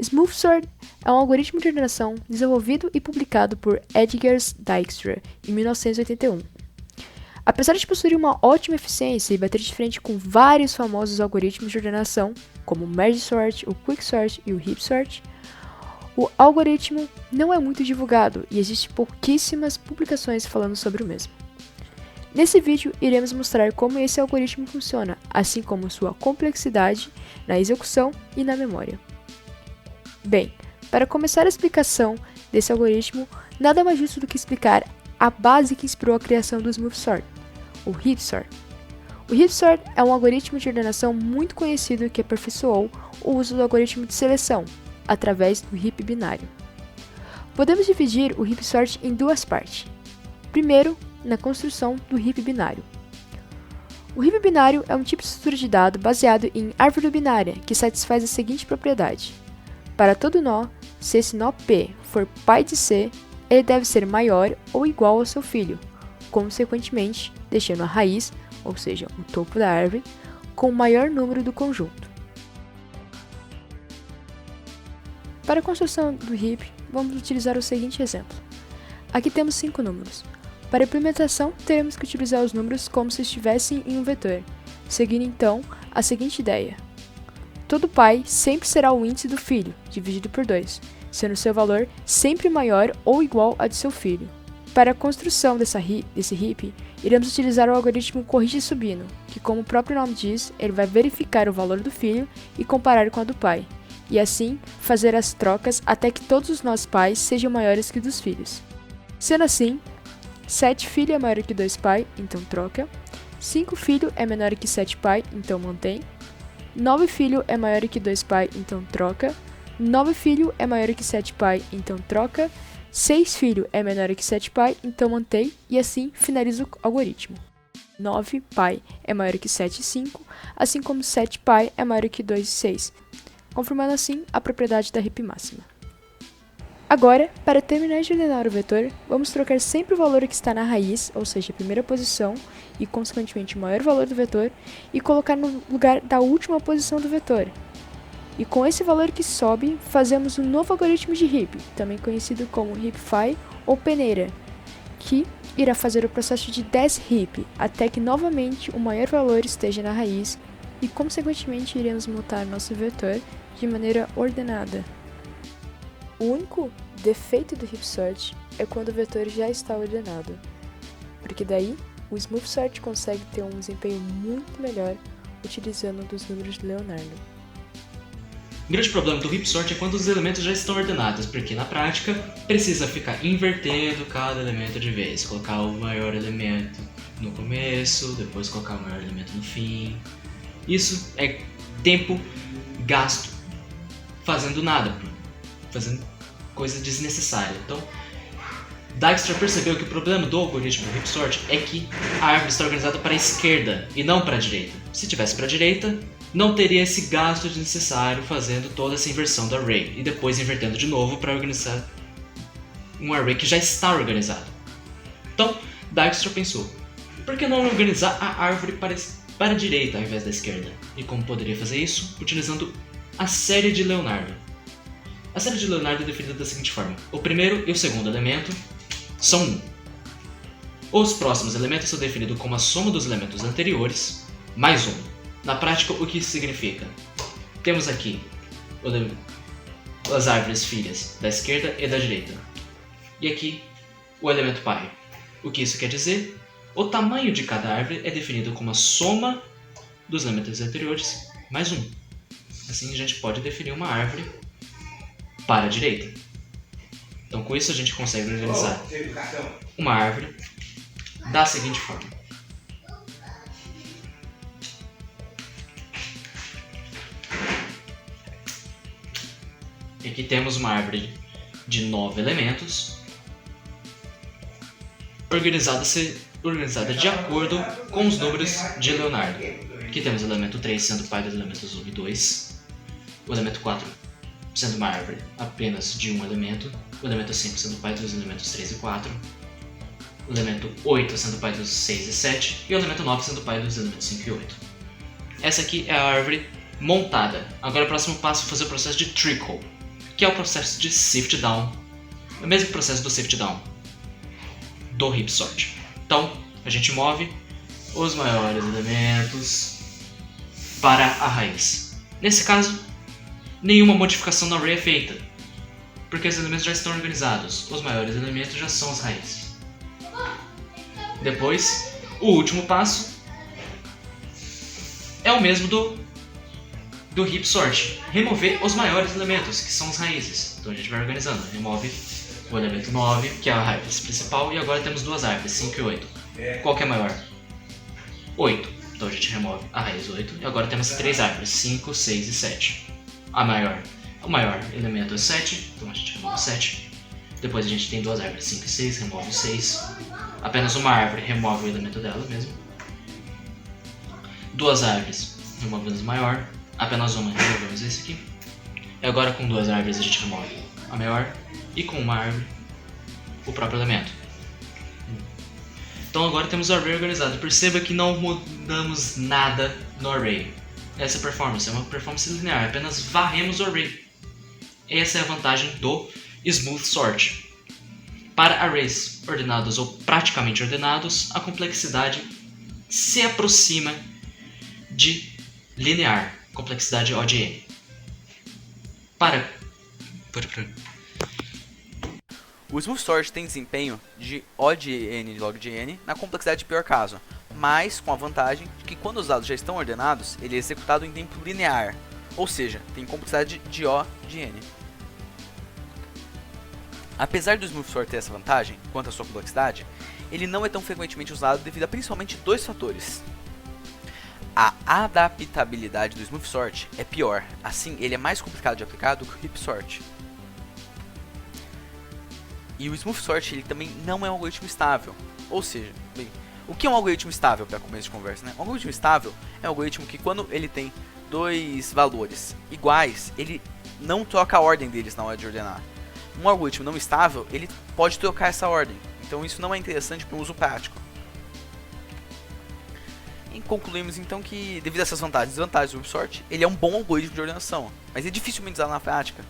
SmoothSort é um algoritmo de ordenação desenvolvido e publicado por Edgar Dijkstra em 1981. Apesar de possuir uma ótima eficiência e bater de frente com vários famosos algoritmos de ordenação, como o MergeSort, o QuickSort e o HeapSort, o algoritmo não é muito divulgado e existem pouquíssimas publicações falando sobre o mesmo. Nesse vídeo, iremos mostrar como esse algoritmo funciona, assim como sua complexidade na execução e na memória. Bem, para começar a explicação desse algoritmo, nada mais justo do que explicar a base que inspirou a criação do SmoothSort, o HeapSort. O HeapSort é um algoritmo de ordenação muito conhecido que aperfeiçoou o uso do algoritmo de seleção, através do heap binário. Podemos dividir o HeapSort em duas partes. Primeiro, na construção do heap binário. O heap binário é um tipo de estrutura de dado baseado em árvore binária que satisfaz a seguinte propriedade. Para todo nó, se esse nó P for pai de C, ele deve ser maior ou igual ao seu filho, consequentemente deixando a raiz, ou seja, o topo da árvore, com o maior número do conjunto. Para a construção do heap, vamos utilizar o seguinte exemplo. Aqui temos 5 números. Para a implementação, teremos que utilizar os números como se estivessem em um vetor, seguindo então a seguinte ideia. Todo pai sempre será o índice do filho, dividido por 2, sendo seu valor sempre maior ou igual ao de seu filho. Para a construção desse heap, iremos utilizar o algoritmo corrige subindo, que como o próprio nome diz, ele vai verificar o valor do filho e comparar com a do pai, e assim fazer as trocas até que todos os nós pais sejam maiores que dos filhos. Sendo assim, 7 filho é maior que 2 pai, então troca, 5 filho é menor que 7 pai, então mantém, 9 filho é maior que 2 pai, então troca, 9 filho é maior que 7 pai, então troca, 6 filho é menor que 7 pai, então mantém, e assim finaliza o algoritmo. 9 pai é maior que 7 e 5, assim como 7 pai é maior que 2 e 6, confirmando assim a propriedade da heap máxima. Agora, para terminar de ordenar o vetor, vamos trocar sempre o valor que está na raiz, ou seja, a primeira posição, e consequentemente o maior valor do vetor, e colocar no lugar da última posição do vetor. E com esse valor que sobe, fazemos um novo algoritmo de heap, também conhecido como heapfy ou peneira, que irá fazer o processo de 10 heap, até que novamente o maior valor esteja na raiz, e consequentemente iremos montar nosso vetor de maneira ordenada. O único defeito do HeapSort é quando o vetor já está ordenado, porque daí o SmoothSort consegue ter um desempenho muito melhor utilizando dos números de Leonardo. O grande problema do HeapSort é quando os elementos já estão ordenados, porque na prática precisa ficar invertendo cada elemento de vez, colocar o maior elemento no começo, depois colocar o maior elemento no fim. Isso é tempo gasto fazendo nada, fazendo coisa desnecessária. Então, Dijkstra percebeu que o problema do algoritmo do HeapSort é que a árvore está organizada para a esquerda e não para a direita. Se tivesse para a direita, não teria esse gasto desnecessário fazendo toda essa inversão do array e depois invertendo de novo para organizar um array que já está organizado. Então, Dijkstra pensou, por que não organizar a árvore para a direita ao invés da esquerda? E como poderia fazer isso? Utilizando a série de Leonardo. A série de Leonardo é definida da seguinte forma. O primeiro e o segundo elemento são 1. Os próximos elementos são definidos como a soma dos elementos anteriores mais 1. Na prática, o que isso significa? Temos aqui as árvores filhas da esquerda e da direita. E aqui o elemento pai. O que isso quer dizer? O tamanho de cada árvore é definido como a soma dos elementos anteriores mais 1. Assim a gente pode definir uma árvore para a direita. Então com isso a gente consegue organizar uma árvore da seguinte forma. Aqui temos uma árvore de 9 elementos organizada de acordo com os números de Leonardo. Aqui temos o elemento 3 sendo pai dos elementos 1 e 2, o elemento 4 sendo uma árvore apenas de um elemento, o elemento 5 sendo pai dos elementos 3 e 4, o elemento 8 sendo pai dos 6 e 7 e o elemento 9 sendo pai dos elementos 5 e 8. Essa aqui é a árvore montada. Agora o próximo passo é fazer o processo de trickle. que é o processo de sift down, o mesmo processo do sift down do heap sort. Então, a gente move os maiores elementos para a raiz. Nesse caso, nenhuma modificação no array é feita, porque os elementos já estão organizados. Os maiores elementos já são as raízes. Depois, o último passo é o mesmo do heap sort. Remover os maiores elementos, que são as raízes. Então a gente vai organizando. Remove o elemento 9, que é a raiz principal, e agora temos duas árvores, 5 e 8. Qual que é maior? 8. Então a gente remove a raiz 8, e agora temos três árvores, 5, 6 e 7. O maior elemento é 7, então a gente remove o 7. Depois a gente tem duas árvores, 5 e 6, remove o 6. Apenas uma árvore remove o elemento dela mesmo. Duas árvores, removemos o maior. Apenas uma, removemos esse aqui. E agora com duas árvores a gente remove a maior. E com uma árvore, o próprio elemento. Então agora temos o array organizado. Perceba que não mudamos nada no array. Essa performance é uma performance linear, apenas varremos o array. Essa é a vantagem do smooth sort. Para arrays ordenados ou praticamente ordenados, a complexidade se aproxima de linear, complexidade O de n. O smooth sort tem desempenho de O de n log de n na complexidade de pior caso, mas com a vantagem de que quando os dados já estão ordenados, ele é executado em tempo linear, ou seja, tem complexidade de O de n. Apesar do smooth sort ter essa vantagem, quanto à sua complexidade, ele não é tão frequentemente usado devido a principalmente dois fatores. A adaptabilidade do smooth sort é pior, assim ele é mais complicado de aplicar do que o heap sort. E o smooth sort ele também não é um algoritmo estável, ou seja, bem, o que é um algoritmo estável para começo de conversa, né? Um algoritmo estável é um algoritmo que quando ele tem dois valores iguais, ele não troca a ordem deles na hora de ordenar. Um algoritmo não estável, ele pode trocar essa ordem, então isso não é interessante para um uso prático. E concluímos então que, devido a essas vantagens e desvantagens do smooth sort, ele é um bom algoritmo de ordenação, mas é dificilmente usado na prática.